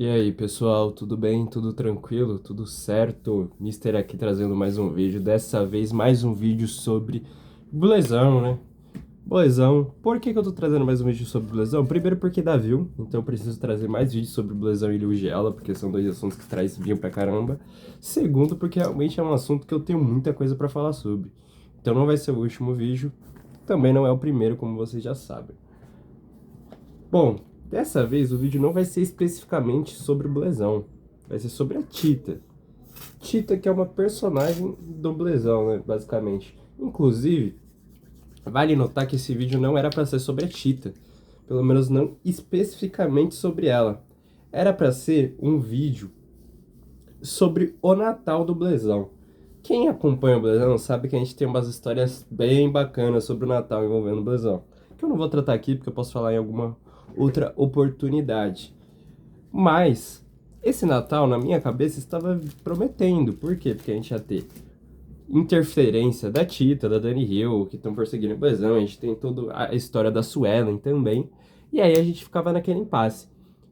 E aí, pessoal, tudo bem? Tudo tranquilo? Tudo certo? Mister aqui trazendo mais um vídeo. Dessa vez, mais um vídeo sobre Blazão, né? Blazão. Por que que eu tô trazendo mais um vídeo sobre Blazão? Primeiro porque dá view, então eu preciso trazer mais vídeos sobre Blazão e Liugela, porque são dois assuntos que traz view pra caramba. Segundo, porque realmente é um assunto que eu tenho muita coisa pra falar sobre. Então não vai ser o último vídeo, também não é o primeiro, como vocês já sabem. Bom, dessa vez o vídeo não vai ser especificamente sobre o Blazão, vai ser sobre a Tita. Tita, que é uma personagem do Blazão, né, basicamente. Inclusive, vale notar que esse vídeo não era para ser sobre a Tita, pelo menos não especificamente sobre ela. Era para ser um vídeo sobre o Natal do Blazão. Quem acompanha o Blazão sabe que a gente tem umas histórias bem bacanas sobre o Natal envolvendo o Blazão, que eu não vou tratar aqui porque eu posso falar em alguma outra oportunidade. Mas esse Natal, na minha cabeça, estava prometendo. Por quê? Porque a gente ia ter interferência da Tita, da Dani Hill, que estão perseguindo o Blazão. A gente tem toda a história da Suelen também. E aí a gente ficava naquele impasse.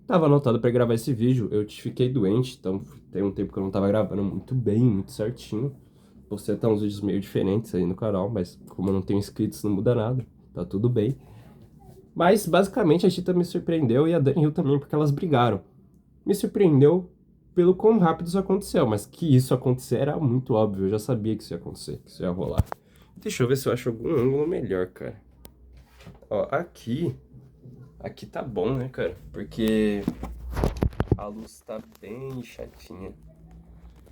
Tava anotado para gravar esse vídeo, eu fiquei doente, então tem um tempo que eu não tava gravando muito bem, muito certinho. Postei até uns vídeos meio diferentes aí no canal, mas como eu não tenho inscritos não muda nada, tá tudo bem. Mas basicamente a Tita me surpreendeu e a Dani Hill também, porque elas brigaram. Me surpreendeu pelo quão rápido isso aconteceu, mas que isso acontecer era muito óbvio, eu já sabia que isso ia acontecer, que isso ia rolar. Deixa eu ver se eu acho algum ângulo melhor, cara. Ó, aqui tá bom, né, cara? Porque a luz tá bem chatinha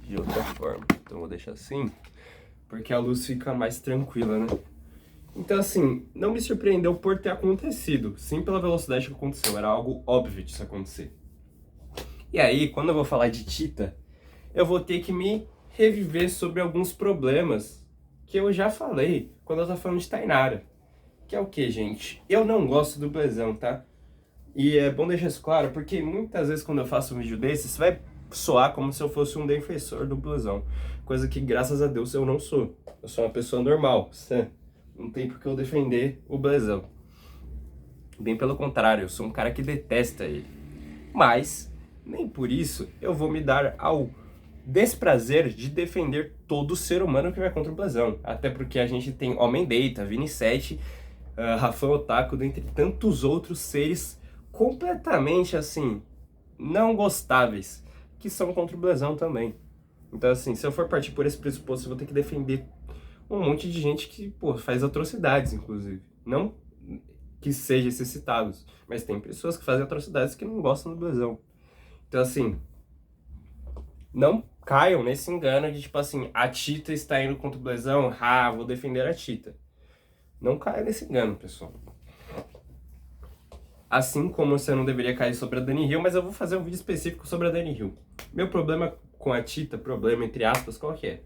de outra forma. Então vou deixar assim, porque a luz fica mais tranquila, né? Então, assim, não me surpreendeu por ter acontecido, sim pela velocidade que aconteceu, era algo óbvio disso acontecer. E aí, quando eu vou falar de Tita, eu vou ter que me reviver sobre alguns problemas que eu já falei quando eu tava falando de Tainara. Que é o que, gente? Eu não gosto do Blazão, tá? E é bom deixar isso claro, porque muitas vezes quando eu faço um vídeo desses, vai soar como se eu fosse um defensor do Blazão. Coisa que, graças a Deus, eu não sou. Eu sou uma pessoa normal. Não tem por que eu defender o Blazão. Bem pelo contrário, eu sou um cara que detesta ele. Mas, nem por isso, eu vou me dar ao desprazer de defender todo ser humano que vai contra o Blazão. Até porque a gente tem Homem Data, Vini 7, Rafão Otaku, dentre tantos outros seres completamente, assim, não gostáveis, que são contra o Blazão também. Então, assim, se eu for partir por esse pressuposto, eu vou ter que defender um monte de gente que, pô, faz atrocidades, inclusive. Não que sejam esses citados, mas tem pessoas que fazem atrocidades que não gostam do Blazão. Então, assim, não caiam nesse engano de, tipo assim, a Tita está indo contra o Blazão, vou defender a Tita. Não caia nesse engano, pessoal. Assim como você não deveria cair sobre a Dani Hill, mas eu vou fazer um vídeo específico sobre a Dani Hill. Meu problema com a Tita, problema entre aspas, qual que é?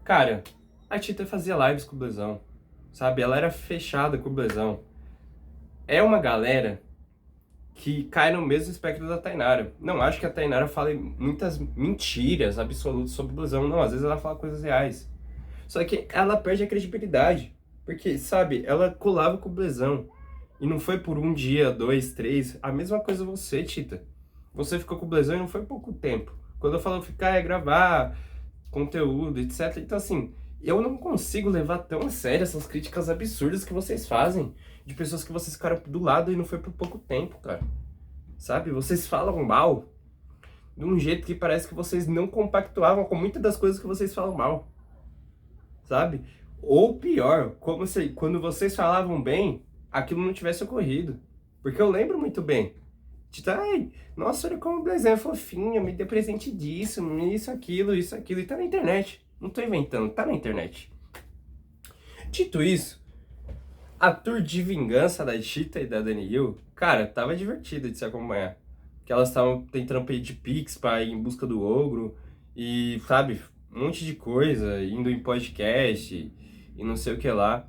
Cara, a Tita fazia lives com o Blazão, sabe? Ela era fechada com o Blazão. É uma galera que cai no mesmo espectro da Tainara. Não acho que a Tainara fale muitas mentiras absolutas sobre o Blazão, não. Às vezes ela fala coisas reais. Só que ela perde a credibilidade. Porque, sabe, ela colava com o Blazão. E não foi por um dia, dois, três. A mesma coisa você, Tita. Você ficou com o Blazão e não foi pouco tempo. Quando eu falo ficar, é gravar conteúdo, etc. Então, assim, eu não consigo levar tão a sério essas críticas absurdas que vocês fazem. De pessoas que vocês ficaram do lado e não foi por pouco tempo, cara. Sabe? Vocês falam mal de um jeito que parece que vocês não compactuavam com muitas das coisas que vocês falam mal. Sabe? Ou pior, como se quando vocês falavam bem, aquilo não tivesse ocorrido. Porque eu lembro muito bem. Tipo, ai, nossa, olha como o Blazer é fofinha, me deu presente disso, isso, aquilo. E tá na internet. Não tô inventando, tá na internet. Dito isso, a tour de vingança da Cheetah e da Dani Hill, cara, tava divertido de se acompanhar. Que elas estavam tentando pedir Pix pra ir em busca do ogro. E, sabe, um monte de coisa, indo em podcast e não sei o que lá.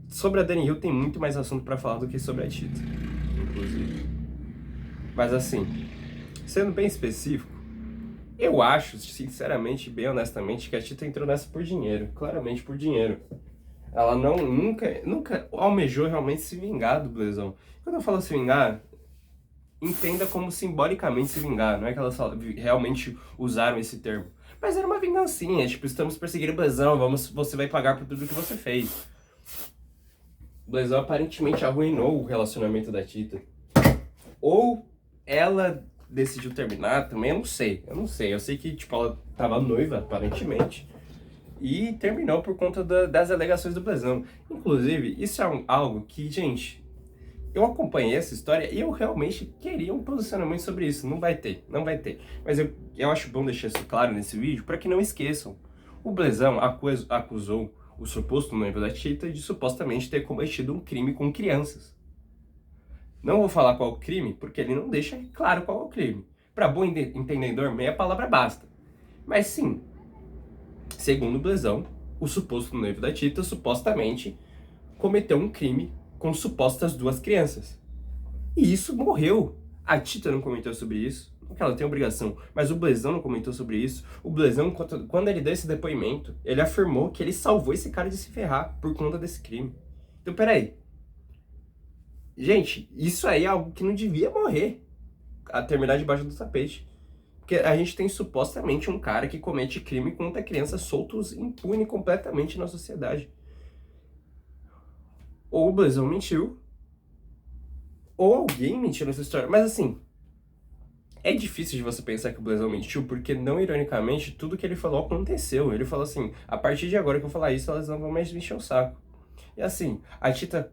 Sobre a Dani Hill tem muito mais assunto pra falar do que sobre a Cheetah, inclusive. Mas assim, sendo bem específico, eu acho, sinceramente, bem honestamente, que a Cheetah entrou nessa por dinheiro, claramente por dinheiro. Ela nunca almejou realmente se vingar do Blazão. Quando eu falo se vingar, entenda como simbolicamente se vingar. Não é que elas realmente usaram esse termo. Mas era uma vingancinha, tipo, estamos perseguindo o Blesão, você vai pagar por tudo que você fez. O Blesão aparentemente arruinou o relacionamento da Tita. Ou ela decidiu terminar também, eu não sei. Eu sei que, tipo, ela tava noiva, aparentemente. E terminou por conta das alegações do Blesão. Inclusive, isso é algo que, gente, eu acompanhei essa história e eu realmente queria um posicionamento sobre isso. Não vai ter, não vai ter. Mas eu acho bom deixar isso claro nesse vídeo para que não esqueçam. O Blesão acusou o suposto noivo da Tita de supostamente ter cometido um crime com crianças. Não vou falar qual o crime, porque ele não deixa claro qual é o crime. Para bom entendedor, meia palavra basta. Mas sim, segundo o Blesão, o suposto noivo da Tita supostamente cometeu um crime com supostas 2 crianças. E isso morreu. A Tita não comentou sobre isso, porque ela tem obrigação, mas o Blesão não comentou sobre isso. O Blesão, quando ele deu esse depoimento, ele afirmou que ele salvou esse cara de se ferrar por conta desse crime. Então, peraí. Gente, isso aí é algo que não devia morrer, a terminar debaixo do tapete. Porque a gente tem supostamente um cara que comete crime contra crianças soltos impune completamente na sociedade. Ou o Blesão mentiu, ou alguém mentiu nessa história. Mas assim, é difícil de você pensar que o Blesão mentiu, porque não ironicamente, tudo que ele falou aconteceu. Ele falou assim, a partir de agora que eu falar isso, elas não vão mais me encher o saco. E assim, a Tita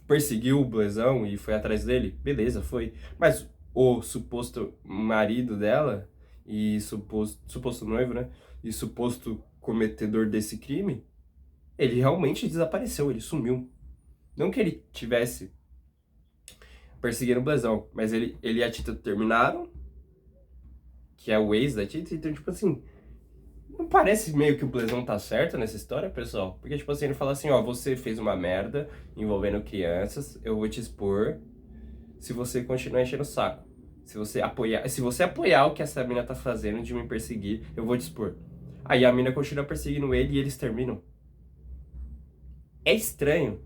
perseguiu o Blesão e foi atrás dele, beleza, foi. Mas o suposto marido dela, e suposto noivo, né? E suposto cometedor desse crime, ele realmente desapareceu, ele sumiu. Não que ele tivesse perseguindo o Blesão, mas ele e a Tita terminaram, que é o ex da Tita, então, tipo assim, não parece meio que o Blesão tá certo nessa história, pessoal? Porque, tipo assim, ele fala assim, ó, você fez uma merda envolvendo crianças, eu vou te expor se você continuar enchendo o saco. Se você apoiar o que essa mina tá fazendo de me perseguir, eu vou te expor. Aí a mina continua perseguindo ele e eles terminam. É estranho.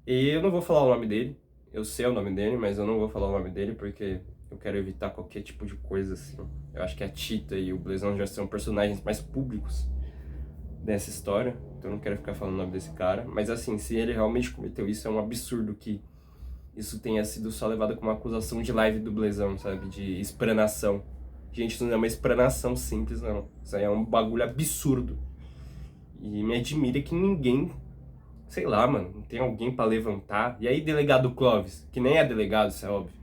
E eu não vou falar o nome dele. Eu sei o nome dele, mas eu não vou falar o nome dele porque eu quero evitar qualquer tipo de coisa assim. Eu acho que a Tita e o Blesão já são personagens mais públicos dessa história, então eu não quero ficar falando o nome desse cara. Mas assim, se ele realmente cometeu isso, é um absurdo que isso tenha sido só levado como uma acusação de live do Blesão, sabe? De espranação. Gente, isso não é uma espranação simples, não. Isso aí é um bagulho absurdo. E me admira que ninguém, sei lá, mano, não tem alguém pra levantar. E aí, delegado Clóvis, que nem é delegado, isso é óbvio.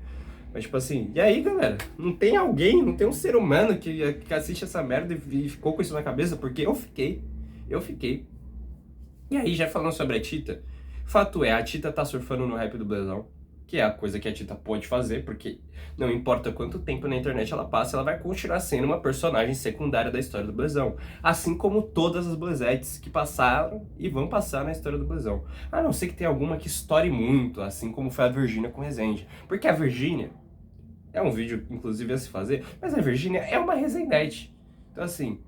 Mas, tipo assim, e aí, galera? Não tem alguém, não tem um ser humano que assiste essa merda e ficou com isso na cabeça? Porque eu fiquei. Eu fiquei. E aí, já falando sobre a Tita, fato é, a Tita tá surfando no rap do Blesão, que é a coisa que a Tita pode fazer, porque não importa quanto tempo na internet ela passa, ela vai continuar sendo uma personagem secundária da história do Blesão. Assim como todas as Blezettes que passaram e vão passar na história do Blesão. A não ser que tenha alguma que estoure muito, assim como foi a Virgínia com Resende. Porque a Virgínia, é um vídeo inclusive a se fazer, mas a Virgínia é uma Resendete. Então assim,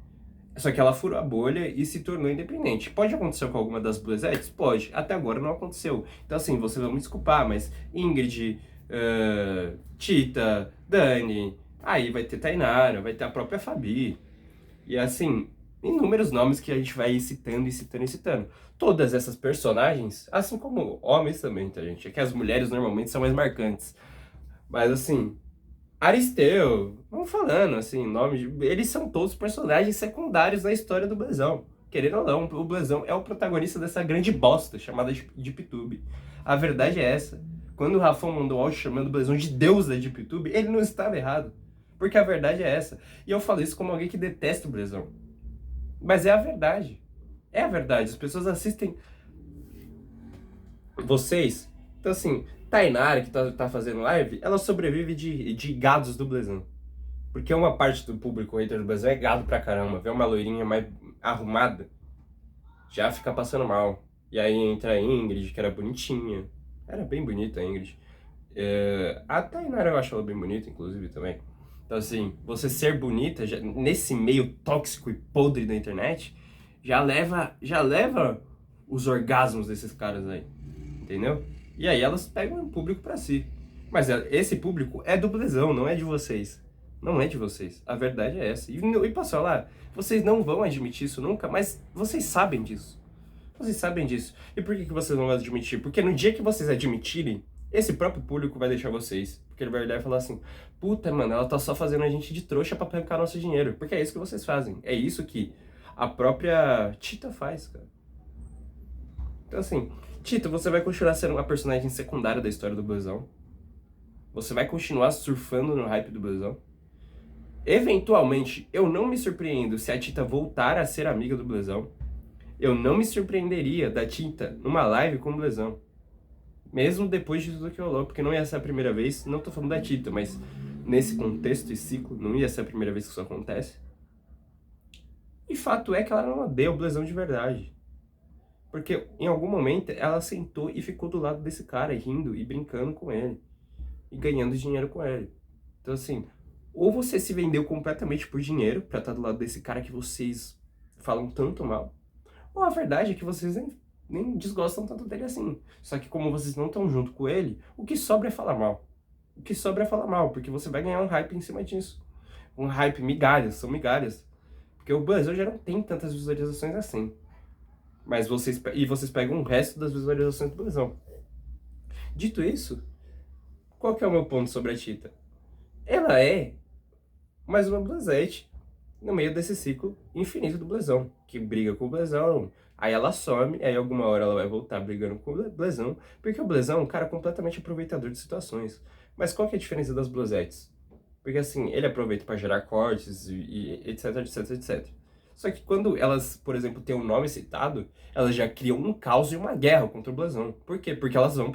só que ela furou a bolha e se tornou independente. Pode acontecer com alguma das Blezettes? Pode. Até agora não aconteceu. Então, assim, vocês vão me desculpar, mas Ingrid, Tita, Dani, aí vai ter Tainara, vai ter a própria Fabi. E, assim, inúmeros nomes que a gente vai citando e citando e citando. Todas essas personagens, assim como homens também, tá, gente? É que as mulheres normalmente são mais marcantes. Mas, assim, Aristeu, vamos falando, assim, eles são todos personagens secundários da história do Blesão. Querendo ou não, o Blesão é o protagonista dessa grande bosta chamada Deep Tube. A verdade é essa. Quando o Rafão mandou áudio chamando o Blesão de Deus da Deep Tube, ele não estava errado. Porque a verdade é essa. E eu falo isso como alguém que detesta o Blesão. Mas é a verdade. É a verdade. As pessoas assistem vocês. Então, assim, Tainara, que tá fazendo live, ela sobrevive de gados do Blesão. Porque uma parte do público hater do Blesão é gado pra caramba. Vê uma loirinha mais arrumada, já fica passando mal. E aí entra a Ingrid, que era bonitinha. Era bem bonita a Ingrid. A Tainara eu acho ela bem bonita, inclusive, também. Então, assim, você ser bonita, nesse meio tóxico e podre da internet, já leva os orgasmos desses caras aí. Entendeu? E aí elas pegam o público pra si. Mas esse público é do Blesão, não é de vocês. Não é de vocês. A verdade é essa. E posso falar, vocês não vão admitir isso nunca, mas vocês sabem disso. Vocês sabem disso. E por que vocês não vão admitir? Porque no dia que vocês admitirem, esse próprio público vai deixar vocês. Porque ele vai olhar e falar assim, puta, mano, ela tá só fazendo a gente de trouxa pra arrancar nosso dinheiro. Porque é isso que vocês fazem. É isso que a própria Tita faz, cara. Então assim, Tita, você vai continuar sendo uma personagem secundária da história do Blusão. Você vai continuar surfando no hype do Blusão. Eventualmente, eu não me surpreendo se a Tita voltar a ser amiga do Blusão. Eu não me surpreenderia da Tita numa live com o Blesão. Mesmo depois de tudo que rolou, porque não ia ser a primeira vez, não tô falando da Tita, mas nesse contexto e ciclo, não ia ser a primeira vez que isso acontece. E fato é que ela não odeia o Blesão de verdade. Porque em algum momento ela sentou e ficou do lado desse cara, rindo e brincando com ele. E ganhando dinheiro com ele. Então assim, ou você se vendeu completamente por dinheiro pra estar do lado desse cara que vocês falam tanto mal, ou a verdade é que vocês nem desgostam tanto dele assim. Só que como vocês não estão junto com ele, o que sobra é falar mal. O que sobra é falar mal, porque você vai ganhar um hype em cima disso. Um hype, migalhas, são migalhas. Porque o Brasil já não tem tantas visualizações assim. Mas vocês pegam o resto das visualizações do Blusão. Dito isso, qual que é o meu ponto sobre a Tita? Ela é mais uma Blusete no meio desse ciclo infinito do Blesão, que briga com o Blesão, aí ela some, aí alguma hora ela vai voltar brigando com o Blesão, porque o Blesão é um cara completamente aproveitador de situações. Mas qual que é a diferença das Blusettes? Porque assim, ele aproveita para gerar cortes e etc, etc, etc. Só que quando elas, por exemplo, têm um nome citado, elas já criam um caos e uma guerra contra o Blesão. Por quê? Porque elas vão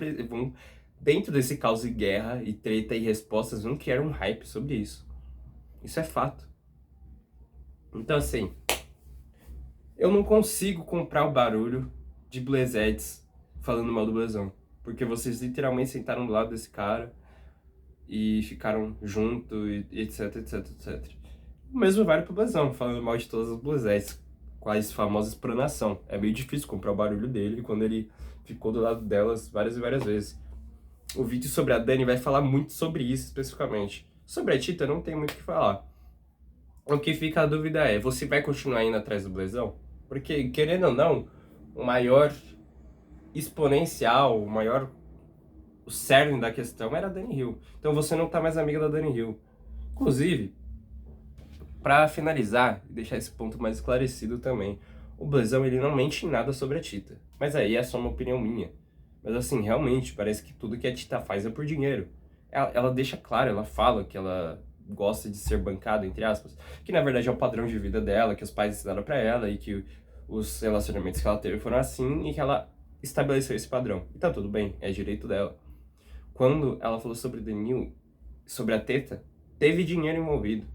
dentro desse caos e guerra e treta e respostas, vão criar um hype sobre isso. Isso é fato. Então assim, eu não consigo comprar o barulho de Blusettes falando mal do Blesão. Porque vocês literalmente sentaram do lado desse cara e ficaram junto e etc, etc, etc. O mesmo vale pro Blesão, falando mal de todas as Blusettes, com as famosas pronação. É meio difícil comprar o barulho dele quando ele ficou do lado delas várias e várias vezes. O vídeo sobre a Dani vai falar muito sobre isso especificamente. Sobre a Tita não tem muito o que falar. O que fica a dúvida é, você vai continuar indo atrás do Blesão? Porque, querendo ou não, o maior exponencial, o cerne da questão era a Dani Hill. Então você não tá mais amiga da Dani Hill. Inclusive, pra finalizar e deixar esse ponto mais esclarecido também, o Blesão ele não mente em nada sobre a Tita. Mas aí é só uma opinião minha. Mas assim, realmente, parece que tudo que a Tita faz é por dinheiro. Ela deixa claro, ela fala que ela gosta de ser bancada, entre aspas, que na verdade é o padrão de vida dela, que os pais ensinaram pra ela e que os relacionamentos que ela teve foram assim e que ela estabeleceu esse padrão. E tá tudo bem, é direito dela. Quando ela falou sobre Danil, sobre a teta, teve dinheiro envolvido.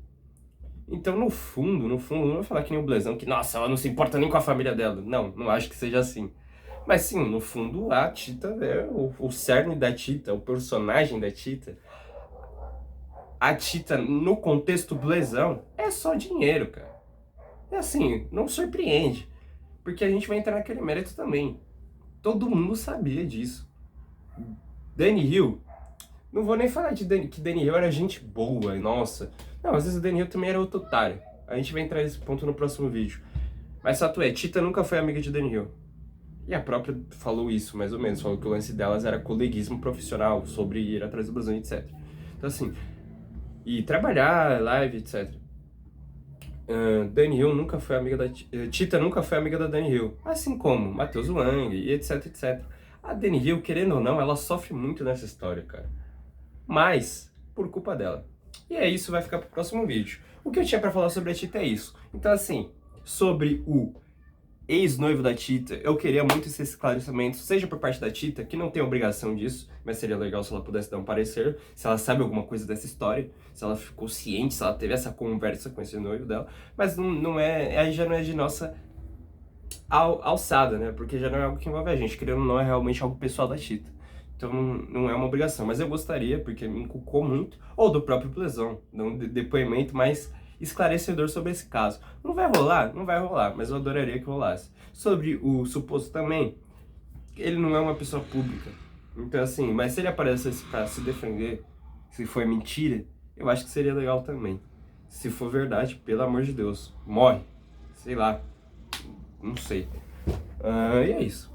Então, no fundo, não vou falar que nem o Blesão, que, nossa, ela não se importa nem com a família dela. Não acho que seja assim. Mas sim, no fundo, a Tita é o cerne da Tita, o personagem da Tita. A Tita, no contexto Blesão, é só dinheiro, cara. É assim, não surpreende. Porque a gente vai entrar naquele mérito também. Todo mundo sabia disso. Dani Hill, não vou nem falar que Dani Hill era gente boa, nossa. Não, às vezes o Dani Hill também era outro otário. A gente vai entrar nesse ponto no próximo vídeo. Mas fato é, Tita nunca foi amiga de Dani Hill. E a própria falou isso, mais ou menos. Falou que o lance delas era coleguismo profissional, sobre ir atrás do Blesão, etc. Então assim, e trabalhar, live, etc. Dani Hill nunca foi amiga da Tita nunca foi amiga da Dani Hill. Assim como Matheus Wang e etc, etc. A Dani Hill, querendo ou não, ela sofre muito nessa história, cara. Mas, por culpa dela. E é isso, vai ficar pro próximo vídeo. O que eu tinha pra falar sobre a Tita é isso. Então assim, sobre o ex-noivo da Tita, eu queria muito esse esclarecimento, seja por parte da Tita, que não tem obrigação disso, mas seria legal se ela pudesse dar um parecer, se ela sabe alguma coisa dessa história, se ela ficou ciente, se ela teve essa conversa com esse noivo dela, mas não é, aí já não é de nossa alçada, né, porque já não é algo que envolve a gente, querendo ou não, é realmente algo pessoal da Tita. Então não é uma obrigação, mas eu gostaria, porque me inculcou muito, ou do próprio Blesão, dar um depoimento mais esclarecedor sobre esse caso. Não vai rolar? Não vai rolar, mas eu adoraria que rolasse. Sobre o Suposto também, ele não é uma pessoa pública. Então, assim, mas se ele aparecesse pra se defender, se foi mentira, eu acho que seria legal também. Se for verdade, pelo amor de Deus, morre. Sei lá, não sei. E é isso.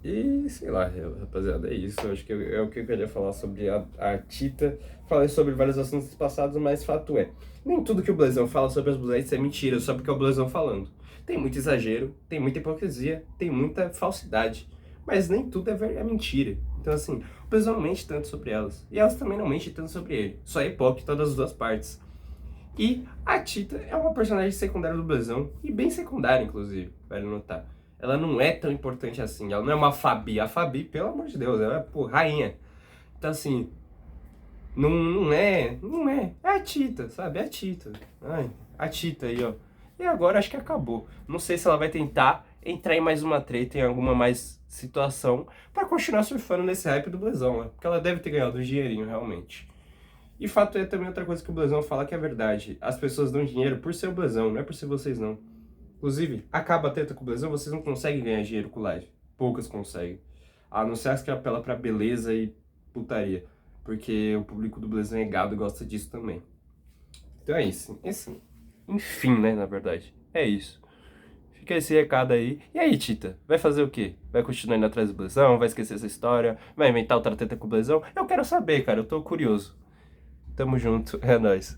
E sei lá, rapaziada, é isso. Eu acho que é o que eu queria falar sobre a Tita. Falei sobre vários assuntos passados, mas fato é: nem tudo que o Blazão fala sobre as Bluettes é mentira, só porque é o Blazão falando. Tem muito exagero, tem muita hipocrisia, tem muita falsidade. Mas nem tudo é mentira. Então, assim, o Blazão não mente tanto sobre elas. E elas também não mentem tanto sobre ele. Só é hipócrita das duas partes. E a Tita é uma personagem secundária do Blazão, e bem secundária, inclusive, vale notar. Ela não é tão importante assim, ela não é uma Fabi. A Fabi, pelo amor de Deus, ela é, pô, rainha. Então, assim, não é. É a Tita, sabe? É a Tita. Ai, a Tita aí, ó. E agora acho que acabou. Não sei se ela vai tentar entrar em mais uma treta, em alguma mais situação, pra continuar surfando nesse hype do Blazão, né? Porque ela deve ter ganhado um dinheirinho, realmente. E fato é também outra coisa que o Blazão fala que é verdade. As pessoas dão dinheiro por ser o Blazão, não é por ser vocês, não. Inclusive, acaba a treta com o Blazão, vocês não conseguem ganhar dinheiro com live. Poucas conseguem. A não ser as que apela pra beleza e putaria. Porque o público do Blazão é gado e gosta disso também. Então é isso. Enfim, né, na verdade. É isso. Fica esse recado aí. E aí, Tita? Vai fazer o quê? Vai continuar indo atrás do Blazão? Vai esquecer essa história? Vai inventar outra treta com o Blazão? Eu quero saber, cara. Eu tô curioso. Tamo junto. É nóis.